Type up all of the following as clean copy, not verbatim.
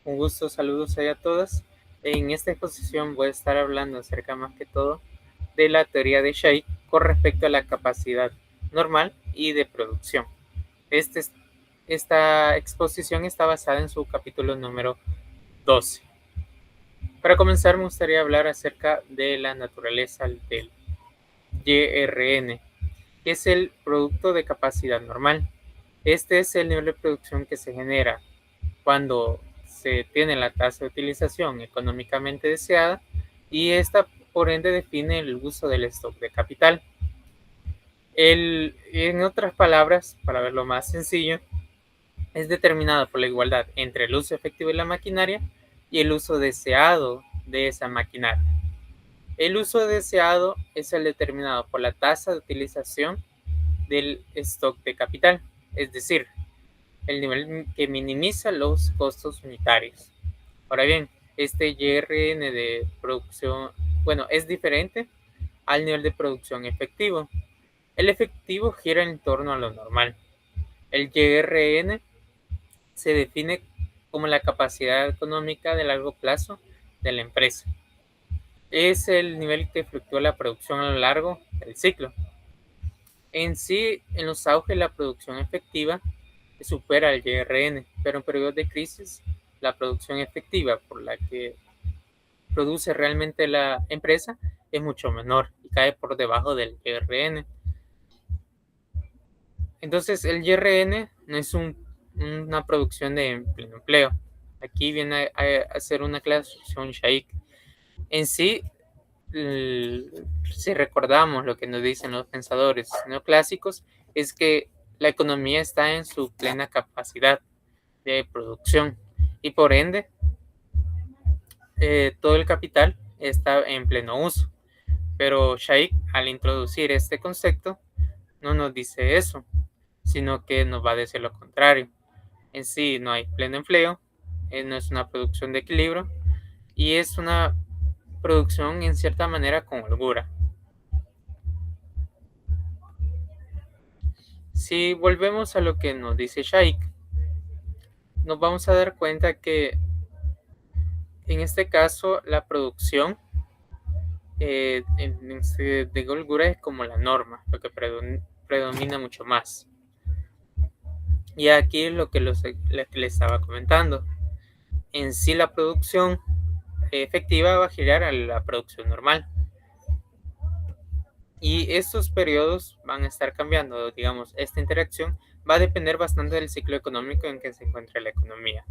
Un gusto, saludos a todas. En esta exposición voy a estar hablando acerca más que todo de la teoría de Shay con respecto a la capacidad normal y de producción. Este esta exposición está basada en su capítulo número 12. Para comenzar, me gustaría hablar acerca de la naturaleza del YRN, que es el producto de capacidad normal. Este es el nivel de producción que se genera cuando se tiene la tasa de utilización económicamente deseada y esta por ende define el uso del stock de capital. En otras palabras, para verlo más sencillo, es determinado por la igualdad entre el uso efectivo de la maquinaria y el uso deseado de esa maquinaria. El uso deseado es el determinado por la tasa de utilización del stock de capital, es decir, el nivel que minimiza los costos unitarios. Ahora bien, este YRN de producción, bueno, es diferente al nivel de producción efectivo. El efectivo gira en torno a lo normal. El YRN se define como la capacidad económica de largo plazo de la empresa. Es el nivel que fluctúa la producción a lo largo del ciclo. En sí, en los auges la producción efectiva supera el YRN, pero en periodos de crisis la producción efectiva por la que produce realmente la empresa es mucho menor y cae por debajo del YRN. Entonces el YRN no es una producción de pleno empleo. Aquí viene a hacer una clasificación Shaikh. En sí, si recordamos lo que nos dicen los pensadores neoclásicos, es que la economía está en su plena capacidad de producción y por ende todo el capital está en pleno uso. Pero Shaikh, al introducir este concepto, no nos dice eso, sino que nos va a decir lo contrario. En sí no hay pleno empleo, no es una producción de equilibrio y es una producción en cierta manera con holgura. Si volvemos a lo que nos dice Shaikh, nos vamos a dar cuenta que en este caso la producción de holgura es como la norma, lo que predomina mucho más. Y aquí es lo que les estaba comentando. En sí la producción efectiva va a girar a la producción normal. Y estos periodos van a estar cambiando, digamos, esta interacción va a depender bastante del ciclo económico en que se encuentre la economía.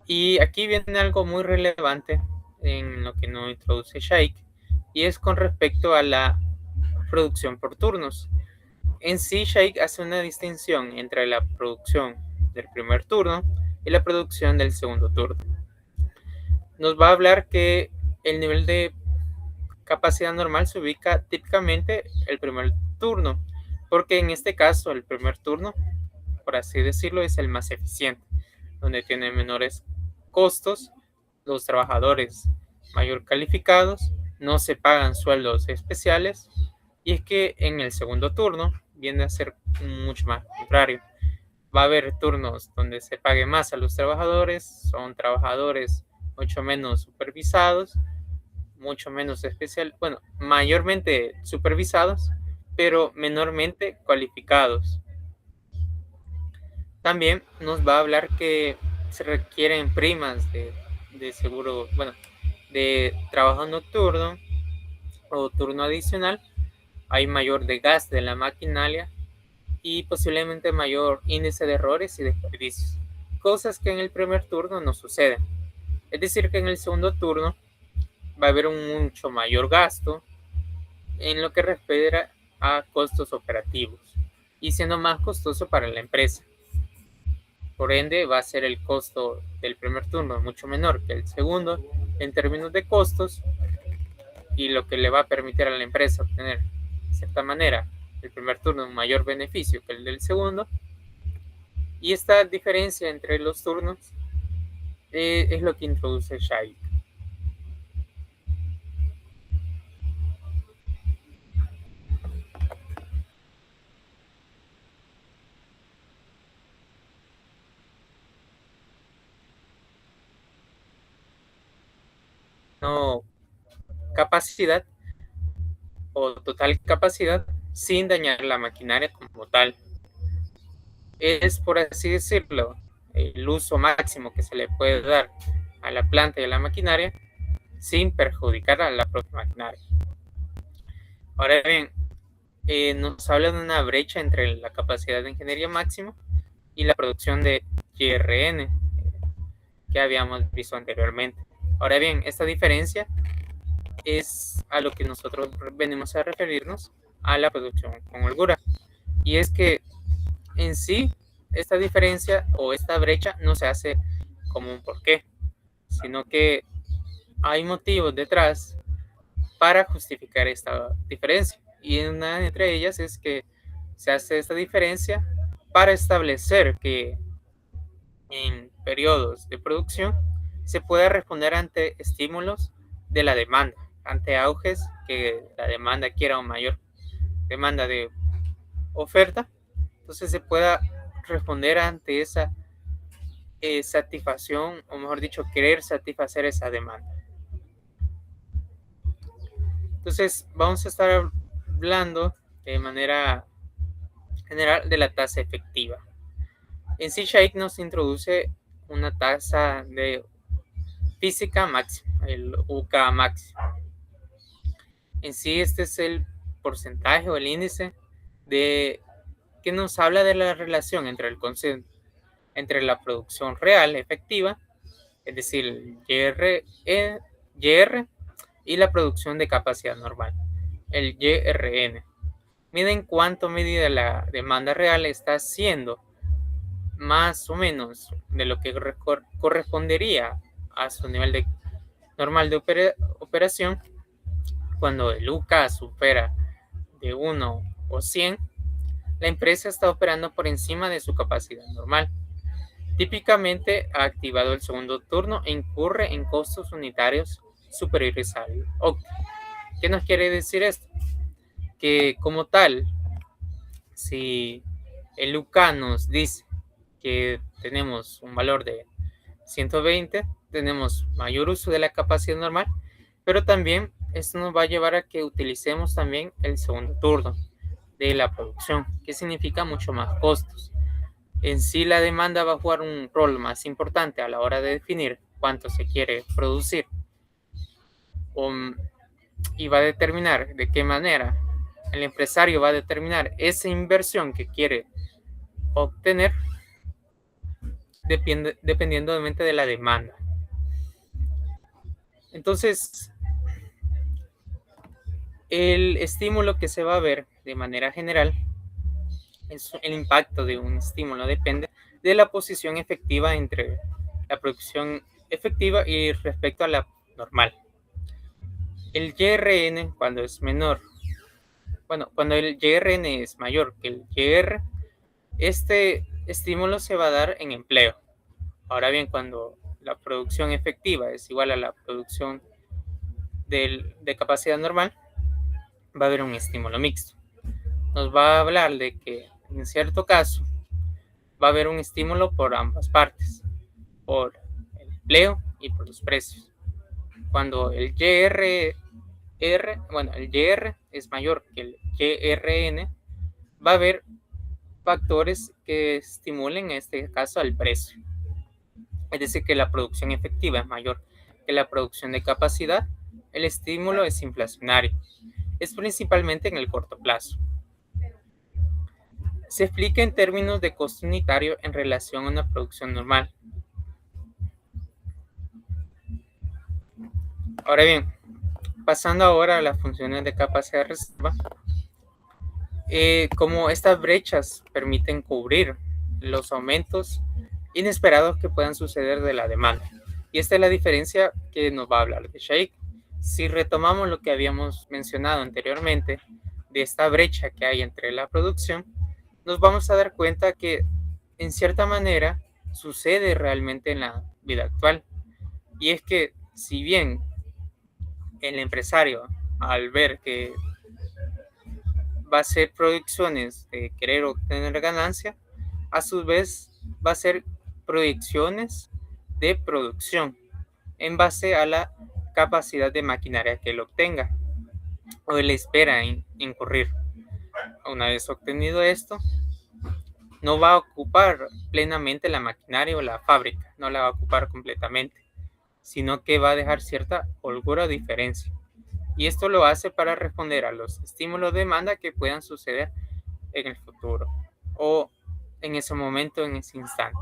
Y aquí viene algo muy relevante en lo que nos introduce Shaikh, y es con respecto a la producción por turnos. En sí, Shaikh hace una distinción entre la producción del primer turno y la producción del segundo turno. Nos va a hablar que el nivel de capacidad normal se ubica típicamente el primer turno, porque en este caso el primer turno, por así decirlo, es el más eficiente, donde tiene menores costos, los trabajadores mayor calificados, no se pagan sueldos especiales, y es que en el segundo turno viene a ser mucho más contrario. Va a haber turnos donde se pague más a los trabajadores, son trabajadores mucho menos supervisados, mucho menos especial, bueno, mayormente supervisados, pero menormente cualificados. También nos va a hablar que se requieren primas de seguro, bueno, de trabajo nocturno o turno adicional. Hay mayor desgaste de la maquinaria y posiblemente mayor índice de errores y desperdicios, cosas que en el primer turno no suceden. Es decir, que en el segundo turno va a haber un mucho mayor gasto en lo que refiere a costos operativos y siendo más costoso para la empresa. Por ende, va a ser el costo del primer turno mucho menor que el segundo en términos de costos, y lo que le va a permitir a la empresa obtener, de cierta manera, el primer turno un mayor beneficio que el del segundo. Y esta diferencia entre los turnos es lo que introduce Shaikh. no capacidad o total capacidad sin dañar la maquinaria como tal. Es, por así decirlo, el uso máximo que se le puede dar a la planta y a la maquinaria sin perjudicar a la propia maquinaria. Ahora bien, nos habla de una brecha entre la capacidad de ingeniería máxima y la producción de YRN que habíamos visto anteriormente. Ahora bien, esta diferencia es a lo que nosotros venimos a referirnos a la producción con holgura. Y es que en sí, esta diferencia o esta brecha no se hace como un porqué, sino que hay motivos detrás para justificar esta diferencia. Y una entre ellas es que se hace esta diferencia para establecer que en periodos de producción se puede responder ante estímulos de la demanda, ante auges que la demanda quiera o mayor demanda de oferta, entonces se pueda responder ante esa satisfacción, o mejor dicho, querer satisfacer esa demanda. Entonces vamos a estar hablando de manera general de la tasa efectiva. En sí, Shaikh nos introduce una tasa de física máxima, el UK máximo. En sí, este es el porcentaje o el índice de que nos habla de la relación entre la producción real efectiva, es decir, YR y la producción de capacidad normal, el YRN. Miden cuánto medida la demanda real está haciendo más o menos de lo que correspondería a su nivel de normal de operación. Cuando el UK supera de 1 o 100, la empresa está operando por encima de su capacidad normal. Típicamente ha activado el segundo turno e incurre en costos unitarios superiores al OCTE. ¿Qué nos quiere decir esto? Que como tal, si el UK nos dice que tenemos un valor de 120, tenemos mayor uso de la capacidad normal, pero también esto nos va a llevar a que utilicemos también el segundo turno de la producción, que significa mucho más costos. En sí, la demanda va a jugar un rol más importante a la hora de definir cuánto se quiere producir y va a determinar de qué manera el empresario va a determinar esa inversión que quiere obtener dependiendo obviamente de la demanda. Entonces, el estímulo que se va a ver de manera general, el impacto de un estímulo depende de la posición efectiva entre la producción efectiva y respecto a la normal. El YRN cuando es menor, cuando el YRN es mayor que el YR, este estímulo se va a dar en empleo. Ahora bien, cuando la producción efectiva es igual a la producción de capacidad normal, va a haber un estímulo mixto. Nos va a hablar de que en cierto caso va a haber un estímulo por ambas partes, por el empleo y por los precios. Cuando el YR es mayor que el YRN, va a haber factores que estimulen en este caso al precio. Es decir, que la producción efectiva es mayor que la producción de capacidad, el estímulo es inflacionario. Es principalmente en el corto plazo. Se explica en términos de costo unitario en relación a una producción normal. Ahora bien, pasando ahora a las funciones de capacidad de reserva, como estas brechas permiten cubrir los aumentos inesperados que puedan suceder de la demanda. Y esta es la diferencia que nos va a hablar de Shaikh. Si retomamos lo que habíamos mencionado anteriormente de esta brecha que hay entre la producción, nos vamos a dar cuenta que en cierta manera sucede realmente en la vida actual. Y es que si bien el empresario, al ver que va a hacer proyecciones de querer obtener ganancia, a su vez va a hacer proyecciones de producción en base a la capacidad de maquinaria que él obtenga o él espera incurrir. Una vez obtenido esto, no va a ocupar plenamente la maquinaria o la fábrica, no la va a ocupar completamente, sino que va a dejar cierta holgura o diferencia. Y esto lo hace para responder a los estímulos de demanda que puedan suceder en el futuro o en ese momento, en ese instante.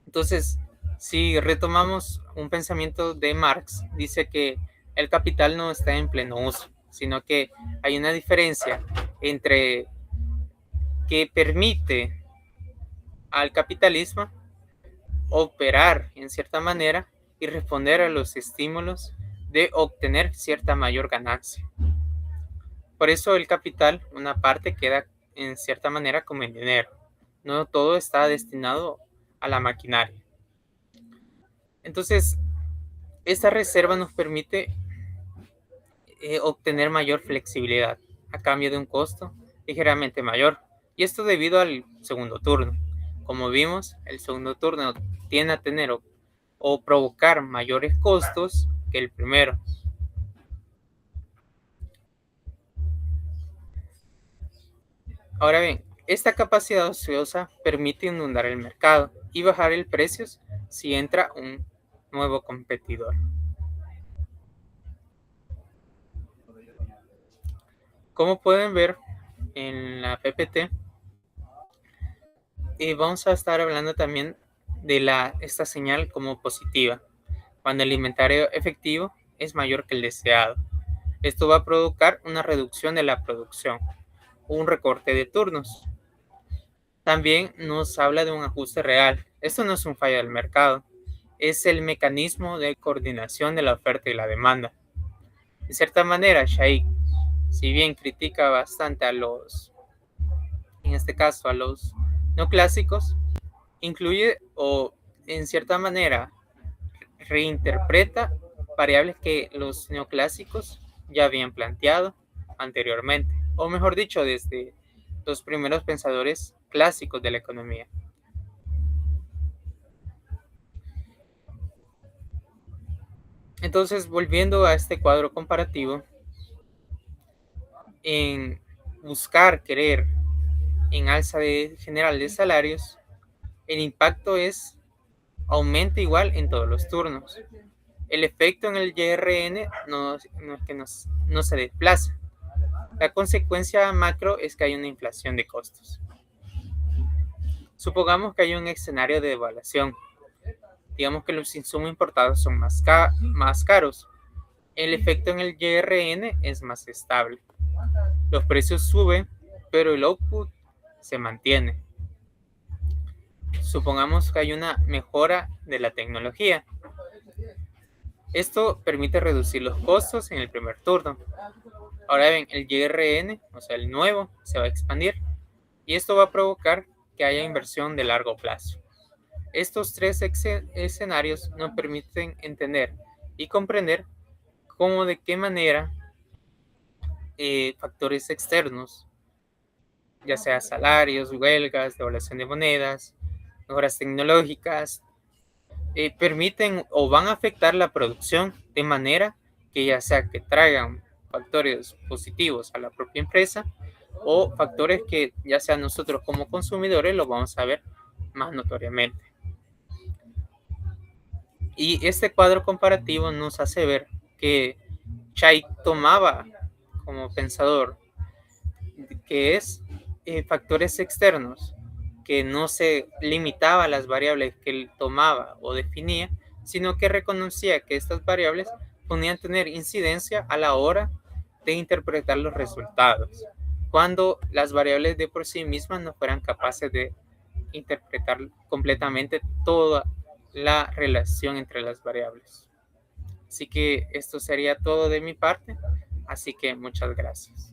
Entonces, si retomamos un pensamiento de Marx, dice que el capital no está en pleno uso, sino que hay una diferencia entre que permite al capitalismo operar en cierta manera y responder a los estímulos de obtener cierta mayor ganancia. Por eso el capital, una parte queda en cierta manera como el dinero. No todo está destinado a la maquinaria. Entonces, esta reserva nos permite obtener mayor flexibilidad a cambio de un costo ligeramente mayor. Y esto debido al segundo turno. Como vimos, el segundo turno tiende a tener o provocar mayores costos que el primero. Ahora bien, esta capacidad ociosa permite inundar el mercado y bajar el precio si entra un nuevo competidor. Como pueden ver en la PPT, vamos a estar hablando también de esta señal como positiva, cuando el inventario efectivo es mayor que el deseado. Esto va a provocar una reducción de la producción, un recorte de turnos. También nos habla de un ajuste real. Esto no es un fallo del mercado, es el mecanismo de coordinación de la oferta y la demanda. De cierta manera, Shaikh, si bien critica bastante en este caso a los neoclásicos, incluye o en cierta manera reinterpreta variables que los neoclásicos ya habían planteado anteriormente, o mejor dicho, desde los primeros pensadores clásicos de la economía. Entonces, volviendo a este cuadro comparativo, en buscar querer en alza general de salarios, el impacto aumenta igual en todos los turnos. El efecto en el YRN no se desplaza. La consecuencia macro es que hay una inflación de costos. Supongamos que hay un escenario de devaluación. Digamos que los insumos importados son más caros. El efecto en el YRN es más estable. Los precios suben, pero el output se mantiene. Supongamos que hay una mejora de la tecnología. Esto permite reducir los costos en el primer turno. Ahora bien, el YRN, o sea, el nuevo, se va a expandir y esto va a provocar que haya inversión de largo plazo. Estos tres escenarios nos permiten entender y comprender cómo de qué manera factores externos, ya sea salarios, huelgas, devaluación de monedas, mejoras tecnológicas, permiten o van a afectar la producción de manera que ya sea que traigan factores positivos a la propia empresa o factores que ya sea nosotros como consumidores lo vamos a ver más notoriamente. Y este cuadro comparativo nos hace ver que Chai tomaba como pensador que es factores externos, que no se limitaba a las variables que él tomaba o definía, sino que reconocía que estas variables podían tener incidencia a la hora de interpretar los resultados, cuando las variables de por sí mismas no fueran capaces de interpretar completamente toda la relación entre las variables. Así que esto sería todo de mi parte, así que muchas gracias.